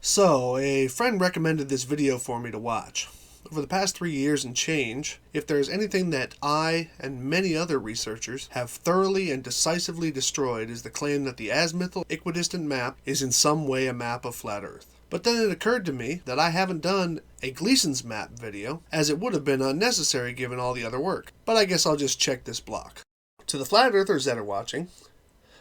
So, a friend recommended this video for me to watch. Over the past 3 years and change, if there's anything that I and many other researchers have thoroughly and decisively destroyed is the claim that the azimuthal equidistant map is in some way a map of flat Earth. But then it occurred to me that I haven't done a Gleason's Map video, as it would have been unnecessary given all the other work. But I guess I'll just check this block. To the flat earthers that are watching,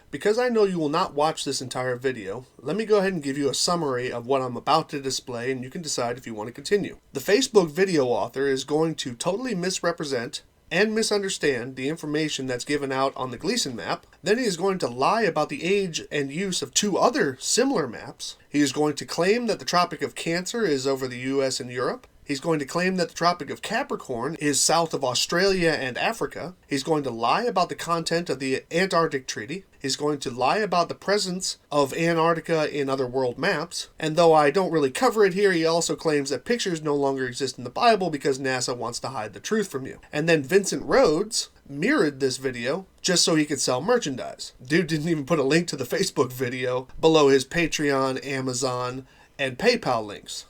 because I know you will not watch this entire video, let me go ahead and give you a summary of what I'm about to display, and you can decide if you want to continue. The Facebook video author is going to totally misrepresent and misunderstand the information that's given out on the Gleason map. Then he is going to lie about the age and use of two other similar maps. He is going to claim that the Tropic of Cancer is over the US and Europe. He's going to claim that the Tropic of Capricorn is south of Australia and Africa. He's going to lie about the content of the Antarctica Treaty. He's going to lie about the presence of Antarctica in other world maps. And though I don't really cover it here, he also claims that pictures no longer exist in the Bible because NASA wants to hide the truth from you. And then Vincent Rhodes mirrored this video just so he could sell merchandise. Dude didn't even put a link to the Facebook video below his Patreon, Amazon, and PayPal links.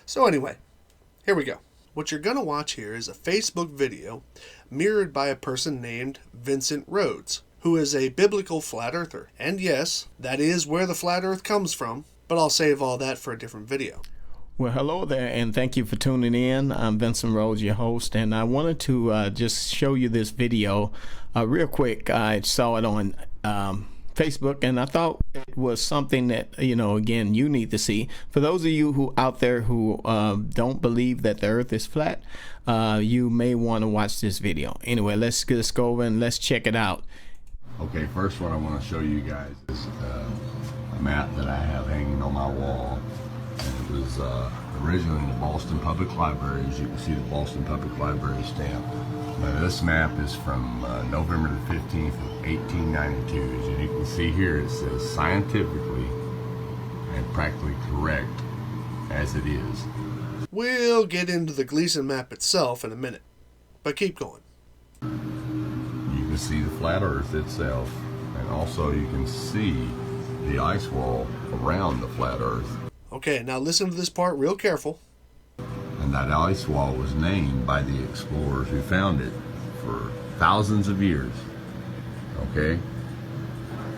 So anyway, here we go. What you're going to watch here is a Facebook video mirrored by a person named Vincent Rhodes, who is a biblical flat earther. And yes, that is where the flat earth comes from, but I'll save all that for a different video. Well, hello there, and thank you for tuning in. I'm Vincent Rhodes, your host, and I wanted to just show you this video real quick. I saw it on Facebook, and I thought it was something that, again, you need to see. For those of you who out there who don't believe that the earth is flat, you may want to watch this video. Anyway, let's go over and let's check it out. Okay, first what I want to show you guys is a map that I have hanging on my wall. And it was originally in the Boston Public Library. As you can see, the Boston Public Library stamp. Now, this map is from November the 15th of 1892. As you can see here, it says scientifically and practically correct as it is. We'll get into the Gleason map itself in a minute, but keep going. You can see the flat Earth itself, and also you can see the ice wall around the flat Earth. Okay, now listen to this part real careful. And that ice wall was named by the explorers who found it for thousands of years. Okay?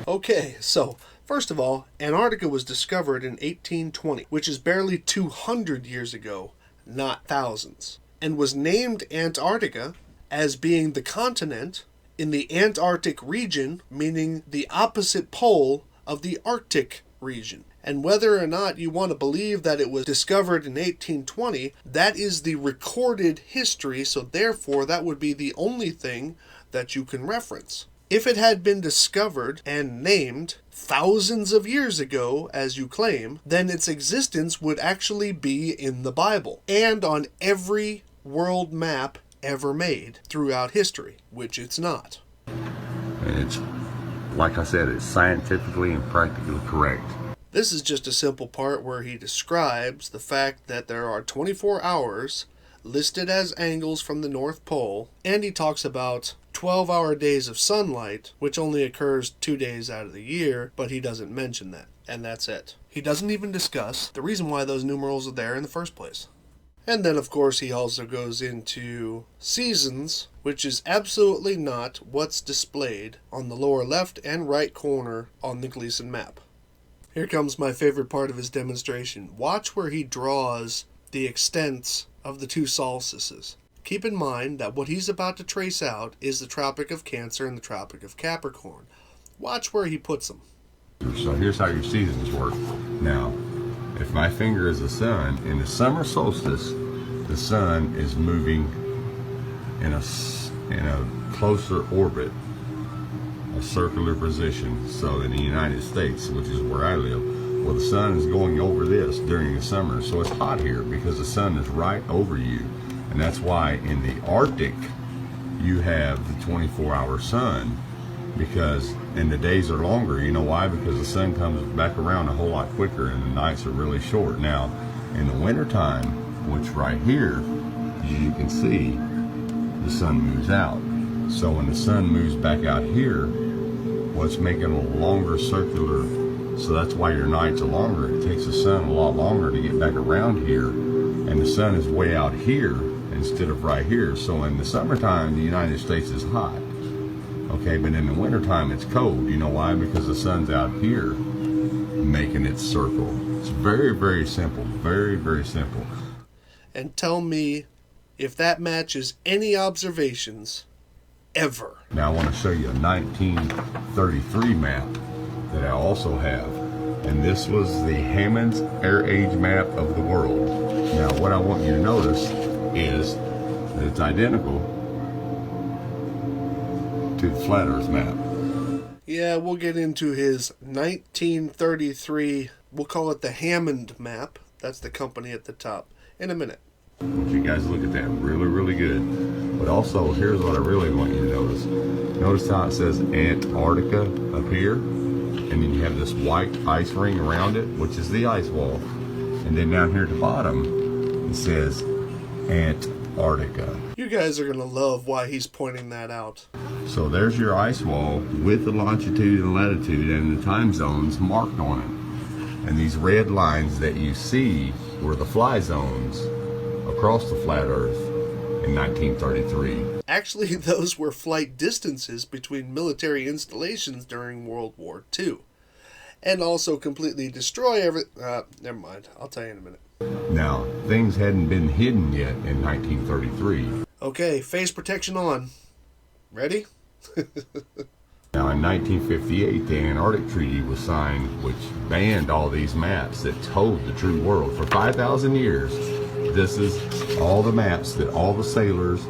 Okay, so first of all, Antarctica was discovered in 1820, which is barely 200 years ago, not thousands, and was named Antarctica as being the continent in the Antarctic region, meaning the opposite pole of the Arctic region. And whether or not you want to believe that it was discovered in 1820, that is the recorded history, so therefore that would be the only thing that you can reference. If it had been discovered and named thousands of years ago, as you claim, then its existence would actually be in the Bible and on every world map ever made throughout history, which it's not. And it's, like I said, it's scientifically and practically correct. This is just a simple part where he describes the fact that there are 24 hours listed as angles from the North Pole, and he talks about 12-hour days of sunlight, which only occurs 2 days out of the year, but he doesn't mention that, and that's it. He doesn't even discuss the reason why those numerals are there in the first place. And then, of course, he also goes into seasons, which is absolutely not what's displayed on the lower left and right corner on the Gleason map. Here comes my favorite part of his demonstration. Watch where he draws the extents of the two solstices. Keep in mind that what he's about to trace out is the Tropic of Cancer and the Tropic of Capricorn. Watch where he puts them. So here's how your seasons work. Now, if my finger is the sun, in the summer solstice, the sun is moving in a closer orbit, a circular position. So in the United States, which is where I live, well, the sun is going over this during the summer, so it's hot here because the sun is right over you. And that's why in the Arctic you have the 24-hour sun, and the days are longer. You know why? Because the sun comes back around a whole lot quicker and the nights are really short. Now in the wintertime, which right here, as you can see, the sun moves out. So when the sun moves back out here, what's making a longer circular So that's why your nights are longer. It takes the sun a lot longer to get back around here. And the sun is way out here instead of right here. So in the summertime, the United States is hot. Okay, but in the wintertime, it's cold. You know why? Because the sun's out here making its circle. It's very, very simple. Very, very simple. And tell me if that matches any observations ever. Now I want to show you a 1933 map that I also have. And this was the Hammond's Air Age map of the world. Now what I want you to notice is that it's identical to the Flat Earth map. Yeah, we'll get into his 1933, we'll call it the Hammond Map. That's the company at the top in a minute. I want you guys to look at that really, really good. But also, here's what I really want you to notice. Notice how it says Antarctica up here, and then you have this white ice ring around it, which is the ice wall. And then down here at the bottom, it says Antarctica. You guys are going to love why he's pointing that out. So there's your ice wall with the longitude and latitude and the time zones marked on it. And these red lines that you see were the fly zones across the flat Earth in 1933. Actually, those were flight distances between military installations during World War II. And also completely destroy never mind. I'll tell you in a minute. Now, things hadn't been hidden yet in 1933. Okay, face protection on. Ready? Now, in 1958, the Antarctica Treaty was signed, which banned all these maps that told the true world. For 5,000 years, this is all the maps that all the sailors,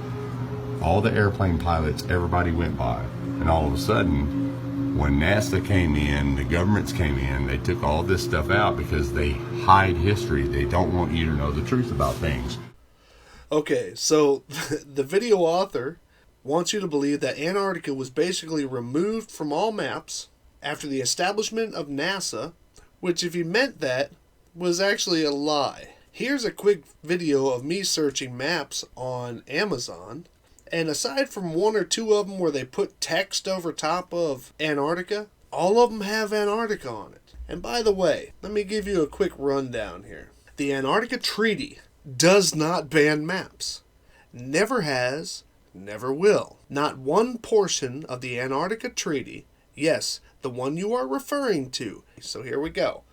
all the airplane pilots, everybody went by. And all of a sudden, when NASA came in, the governments came in, they took all this stuff out because they hide history. They don't want you to know the truth about things. Okay, so the video author wants you to believe that Antarctica was basically removed from all maps after the establishment of NASA, which, if he meant that, was actually a lie. Here's a quick video of me searching maps on Amazon, and aside from one or two of them where they put text over top of Antarctica, all of them have Antarctica on it. And by the way, let me give you a quick rundown here. The Antarctica Treaty does not ban maps. Never has, never will. Not one portion of the Antarctica Treaty, yes, the one you are referring to. So here we go.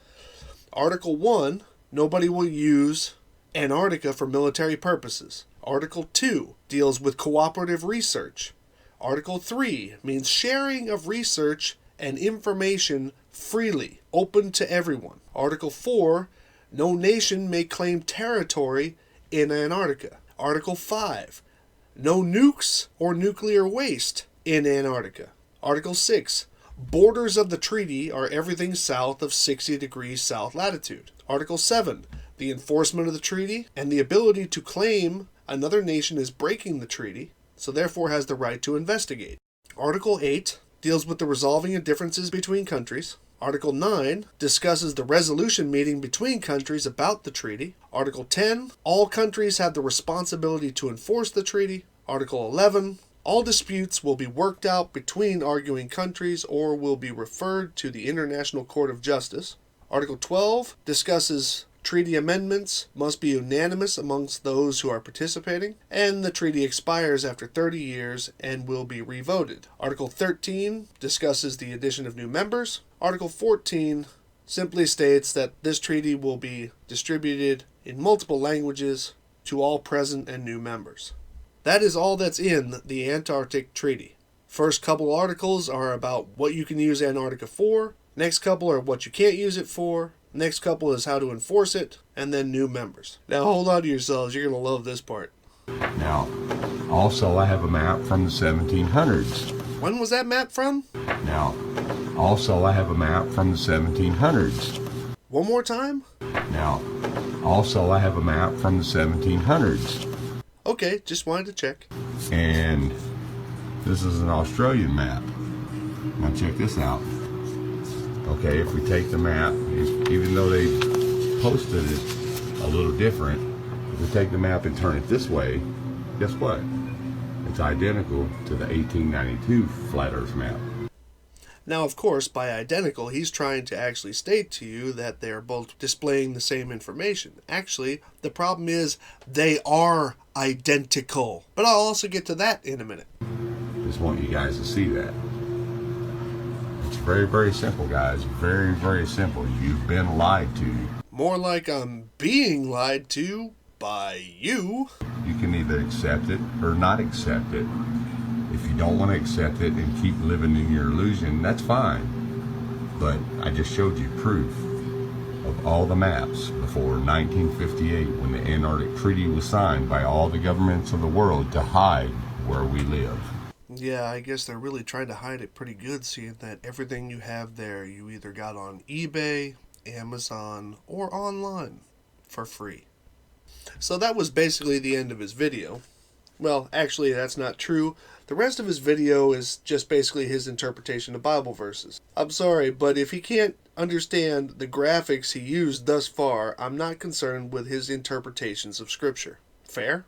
Article 1, nobody will use Antarctica for military purposes. Article 2 deals with cooperative research. Article 3 means sharing of research and information freely, open to everyone. Article 4, no nation may claim territory in Antarctica. Article 5, no nukes or nuclear waste in Antarctica. Article 6, borders of the treaty are everything south of 60 degrees south latitude. Article 7, the enforcement of the treaty and the ability to claim another nation is breaking the treaty, so therefore has the right to investigate. Article 8 deals with the resolving of differences between countries. Article 9 discusses the resolution meeting between countries about the treaty. Article 10, all countries have the responsibility to enforce the treaty. Article 11, all disputes will be worked out between arguing countries or will be referred to the International Court of Justice. Article 12 discusses treaty amendments must be unanimous amongst those who are participating, and the treaty expires after 30 years and will be revoted. Article 13 discusses the addition of new members. Article 14 simply states that this treaty will be distributed in multiple languages to all present and new members. That is all that's in the Antarctic Treaty. First couple articles are about what you can use Antarctica for. Next couple are what you can't use it for. Next couple is how to enforce it, and then new members. Now hold on to yourselves, you're going to love this part. Now, also I have a map from the 1700s. When was that map from? Now, also I have a map from the 1700s. One more time? Now, also I have a map from the 1700s. Okay, just wanted to check. And this is an Australian map. Now check this out. Okay, if we take the map, even though they posted it a little different, if we take the map and turn it this way, guess what? It's identical to the 1892 Flat Earth map. Now, of course, by identical, he's trying to actually state to you that they're both displaying the same information. Actually, the problem is they are identical. But I'll also get to that in a minute. Just want you guys to see that. It's very, very simple, guys. Very, very simple. You've been lied to. More like I'm being lied to by you. You can either accept it or not accept it. If you don't want to accept it and keep living in your illusion, that's fine. But I just showed you proof of all the maps before 1958, when the Antarctic Treaty was signed by all the governments of the world to hide where we live. Yeah, I guess they're really trying to hide it pretty good, seeing that everything you have there you either got on eBay, Amazon, or online for free. So that was basically the end of his video. Well, actually, that's not true. The rest of his video is just basically his interpretation of Bible verses. I'm sorry, but if he can't understand the graphics he used thus far, I'm not concerned with his interpretations of Scripture. Fair?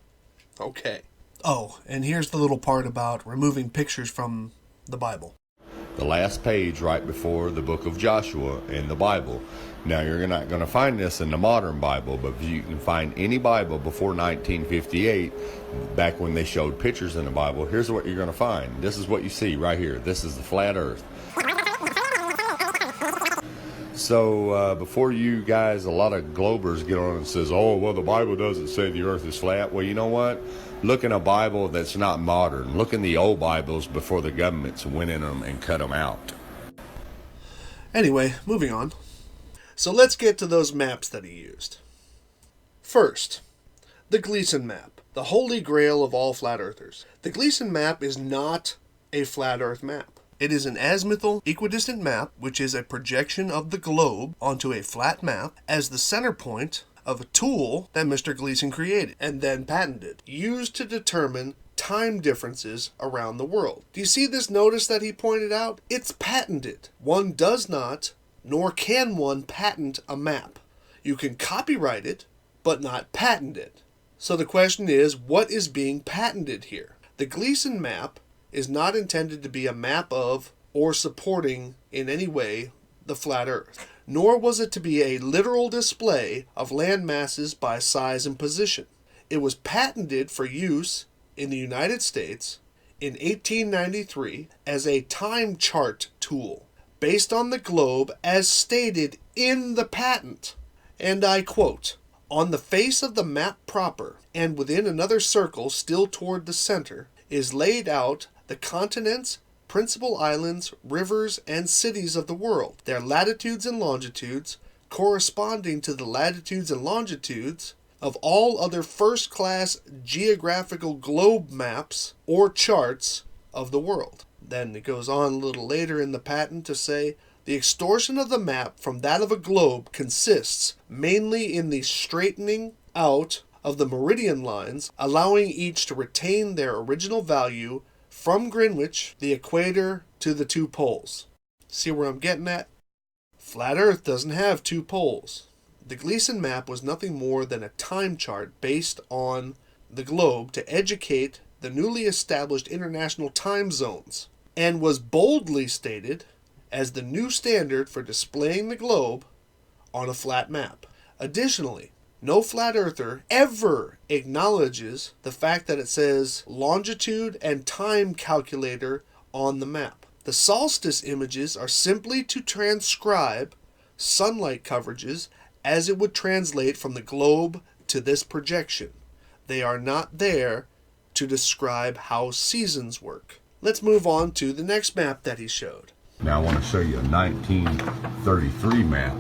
Okay. Oh, and here's the little part about removing pictures from the Bible. The last page right before the book of Joshua in the Bible. Now, you're not going to find this in the modern Bible, but if you can find any Bible before 1958, back when they showed pictures in the Bible, here's what you're going to find. This is what you see right here. This is the flat earth. So before you guys, a lot of globers get on and says, oh, well, the Bible doesn't say the earth is flat. Well, you know what? Look in a Bible that's not modern. Look in the old Bibles before the governments went in them and cut them out. Anyway, moving on. So let's get to those maps that he used. First, the Gleason Map, the holy grail of all flat earthers. The Gleason Map is not a flat earth map. It is an azimuthal equidistant map, which is a projection of the globe onto a flat map as the center point of a tool that Mr. Gleason created and then patented, used to determine time differences around the world. Do you see this notice that he pointed out? It's patented. One does not, nor can one patent a map. You can copyright it, but not patent it. So the question is, what is being patented here? The Gleason Map is not intended to be a map of or supporting in any way the flat earth, nor was it to be a literal display of land masses by size and position. It was patented for use in the United States in 1893 as a time chart tool, based on the globe as stated in the patent. And I quote, "On the face of the map proper, and within another circle still toward the center, is laid out the continents, principal islands, rivers, and cities of the world, their latitudes and longitudes, corresponding to the latitudes and longitudes of all other first-class geographical globe maps or charts of the world." Then it goes on a little later in the patent to say, "The extortion of the map from that of a globe consists mainly in the straightening out of the meridian lines, allowing each to retain their original value from Greenwich, the equator, to the two poles." See where I'm getting at? Flat Earth doesn't have two poles. The Gleason Map was nothing more than a time chart based on the globe to educate the newly established international time zones, and was boldly stated as the new standard for displaying the globe on a flat map. Additionally, no flat earther ever acknowledges the fact that it says longitude and time calculator on the map. The Solstice images are simply to transcribe sunlight coverages as it would translate from the globe to this projection. They are not there to describe how seasons work. Let's move on to the next map that he showed. Now I want to show you a 1933 map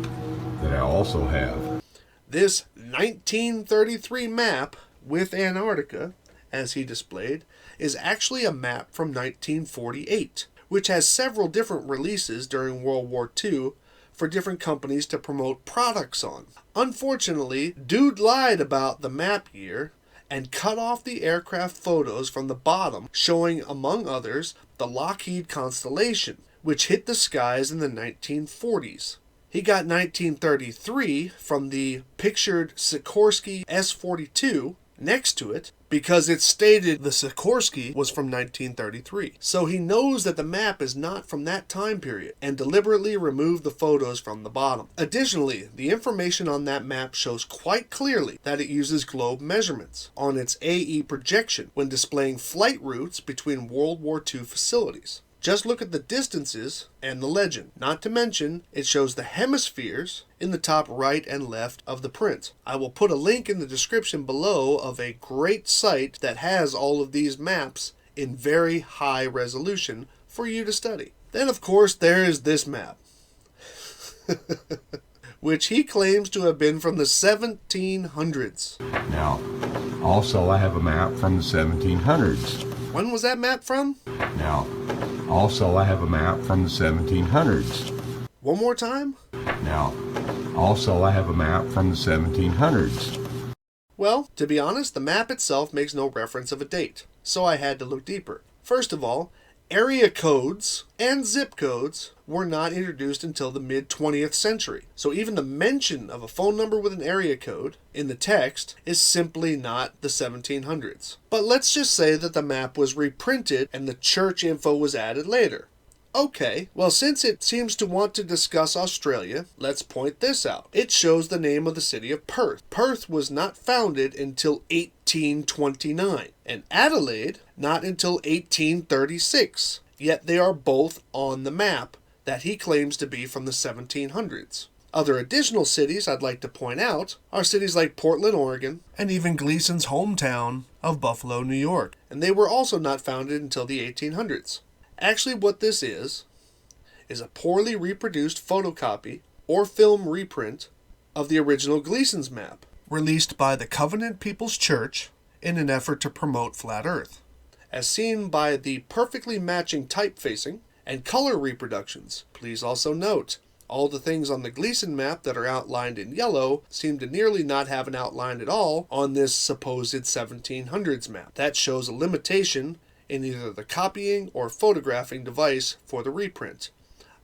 that I also have. This 1933 map with Antarctica, as he displayed, is actually a map from 1948, which has several different releases during World War II for different companies to promote products on. Unfortunately, dude lied about the map year and cut off the aircraft photos from the bottom, showing, among others, the Lockheed Constellation, which hit the skies in the 1940s. He got 1933 from the pictured Sikorsky S-42, next to it because it stated the Sikorsky was from 1933. So he knows that the map is not from that time period and deliberately removed the photos from the bottom. Additionally, the information on that map shows quite clearly that it uses globe measurements on its AE projection when displaying flight routes between World War II facilities. Just look at the distances and the legend. Not to mention, it shows the hemispheres in the top right and left of the print. I will put a link in the description below of a great site that has all of these maps in very high resolution for you to study. Then, of course, there is this map, which he claims to have been from the 1700s. Now, also I have a map from the 1700s. When was that map from? Now, also I have a map from the 1700s. One more time? Now, also I have a map from the 1700s. Well, to be honest, the map itself makes no reference of a date, so I had to look deeper. First of all, area codes and zip codes were not introduced until the mid-20th century. So even the mention of a phone number with an area code in the text is simply not the 1700s. But let's just say that the map was reprinted and the church info was added later. Okay, well, since it seems to want to discuss Australia, let's point this out. It shows the name of the city of Perth. Perth was not founded until 1829, and Adelaide not until 1836. Yet they are both on the map that he claims to be from the 1700s. Other additional cities I'd like to point out are cities like Portland, Oregon, and even Gleason's hometown of Buffalo, New York, and they were also not founded until the 1800s. Actually, what this is a poorly reproduced photocopy or film reprint of the original Gleason's map, released by the Covenant People's Church in an effort to promote Flat Earth, as seen by the perfectly matching typefacing and color reproductions. Please also note, all the things on the Gleason map that are outlined in yellow seem to nearly not have an outline at all on this supposed 1700s map. That shows a limitation in either the copying or photographing device for the reprint.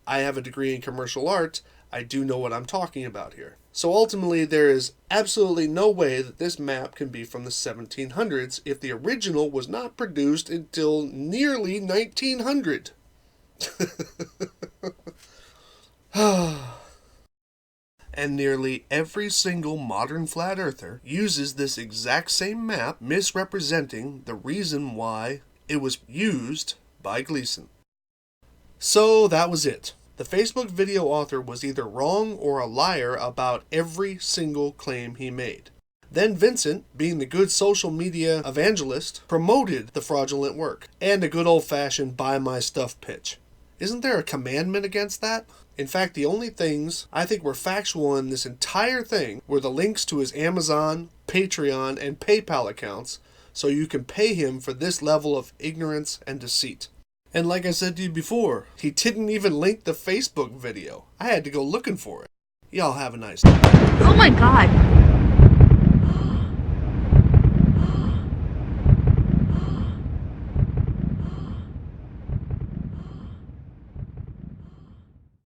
I have a degree in commercial art. I do know what I'm talking about here. So ultimately, there is absolutely no way that this map can be from the 1700s if the original was not produced until nearly 1900. And nearly every single modern flat earther uses this exact same map, misrepresenting the reason why it was used by Gleason. So that was it. The Facebook video author was either wrong or a liar about every single claim he made. Then Vincent, being the good social media evangelist, promoted the fraudulent work and a good old-fashioned buy my stuff pitch. Isn't there a commandment against that? In fact, the only things I think were factual in this entire thing were the links to his Amazon, Patreon, and PayPal accounts, so you can pay him for this level of ignorance and deceit. And like I said to you before, he didn't even link the Facebook video. I had to go looking for it. Y'all have a nice day. Oh my god.